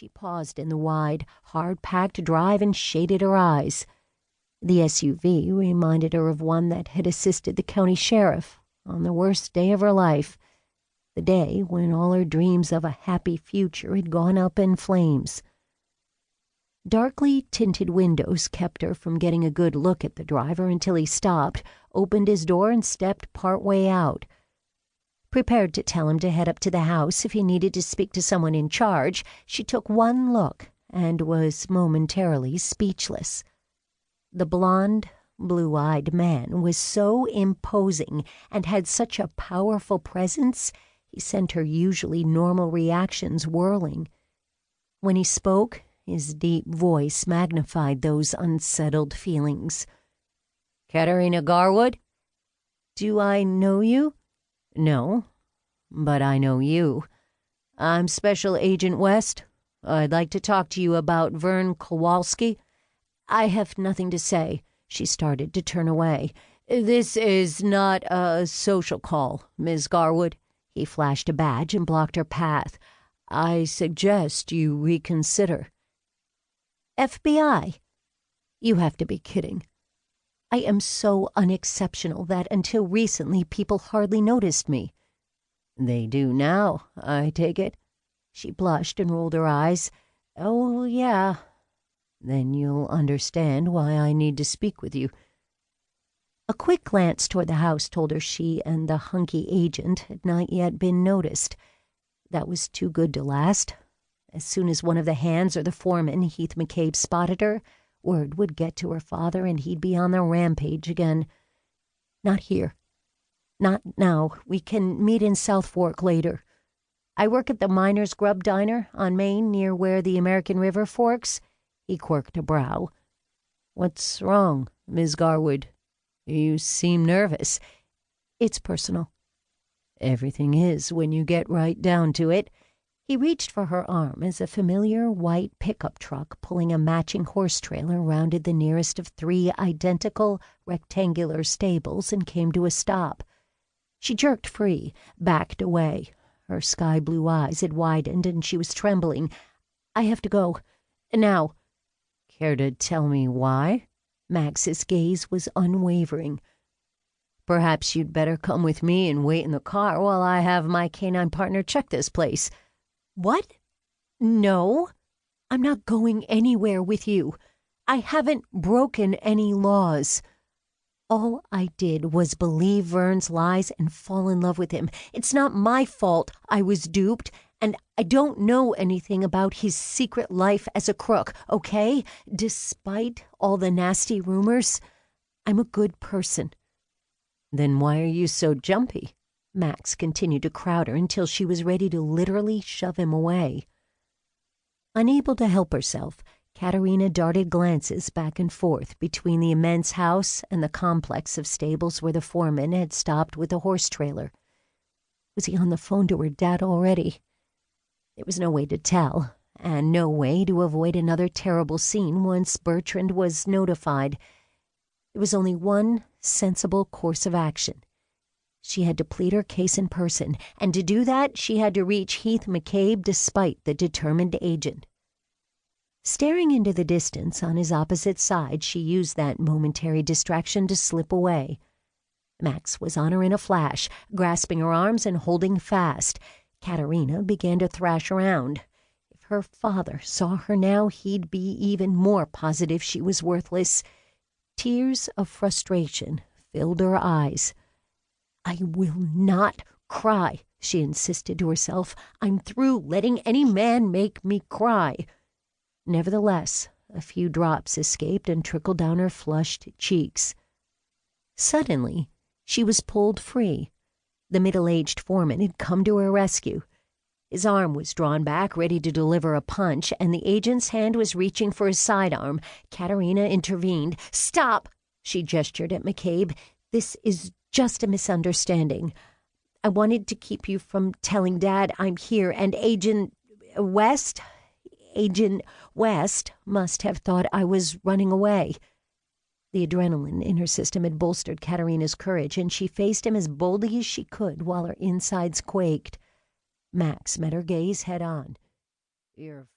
She paused in the wide, hard-packed drive and shaded her eyes. The SUV reminded her of one that had assisted the county sheriff on the worst day of her life, the day when all her dreams of a happy future had gone up in flames. Darkly tinted windows kept her from getting a good look at the driver until he stopped, opened his door, and stepped part way out. Prepared to tell him to head up to the house if he needed to speak to someone in charge, she took one look and was momentarily speechless. The blond, blue-eyed man was so imposing and had such a powerful presence, he sent her usually normal reactions whirling. When he spoke, his deep voice magnified those unsettled feelings. "Katerina Garwood?" "Do I know you?" "No, but I know you. I'm Special Agent West. I'd like to talk to you about Vern Kowalski." "I have nothing to say." She started to turn away. "This is not a social call, Ms. Garwood." He flashed a badge and blocked her path. "I suggest you reconsider." "FBI?" "You have to be kidding." "I am so unexceptional that until recently people hardly noticed me." "They do now, I take it?" She blushed and rolled her eyes. "Oh, yeah." "Then you'll understand why I need to speak with you." A quick glance toward the house told her she and the hunky agent had not yet been noticed. That was too good to last. As soon as one of the hands or the foreman, Heath McCabe, spotted her, word would get to her father and he'd be on the rampage again. "Not here. Not now. We can meet in South Fork later. I work at the Miners' Grub Diner on Main near where the American River forks." He quirked a brow. "What's wrong, Ms. Garwood? You seem nervous." "It's personal." "Everything is when you get right down to it." He reached for her arm as a familiar white pickup truck pulling a matching horse trailer rounded the nearest of three identical rectangular stables and came to a stop. She jerked free, backed away. Her sky-blue eyes had widened and she was trembling. "I have to go. Now." "Care to tell me why?" Max's gaze was unwavering. "Perhaps you'd better come with me and wait in the car while I have my canine partner check this place." "What? No. I'm not going anywhere with you. I haven't broken any laws. All I did was believe Vern's lies and fall in love with him. It's not my fault I was duped, and I don't know anything about his secret life as a crook, okay? Despite all the nasty rumors, I'm a good person." "Then why are you so jumpy?" Max continued to crowd her until she was ready to literally shove him away. Unable to help herself, Katerina darted glances back and forth between the immense house and the complex of stables where the foreman had stopped with the horse trailer. Was he on the phone to her dad already? There was no way to tell, and no way to avoid another terrible scene once Bertrand was notified. There was only one sensible course of action. She had to plead her case in person, and to do that, she had to reach Heath McCabe despite the determined agent. Staring into the distance on his opposite side, she used that momentary distraction to slip away. Max was on her in a flash, grasping her arms and holding fast. Katerina began to thrash around. If her father saw her now, he'd be even more positive she was worthless. Tears of frustration filled her eyes. "I will not cry," she insisted to herself. "I'm through letting any man make me cry." Nevertheless, a few drops escaped and trickled down her flushed cheeks. Suddenly, she was pulled free. The middle-aged foreman had come to her rescue. His arm was drawn back, ready to deliver a punch, and the agent's hand was reaching for his sidearm. Katerina intervened. "Stop!" She gestured at McCabe. "This is just a misunderstanding. I wanted to keep you from telling Dad I'm here, and Agent West must have thought I was running away." The adrenaline in her system had bolstered Katerina's courage, and she faced him as boldly as she could while her insides quaked. Max met her gaze head on. "Your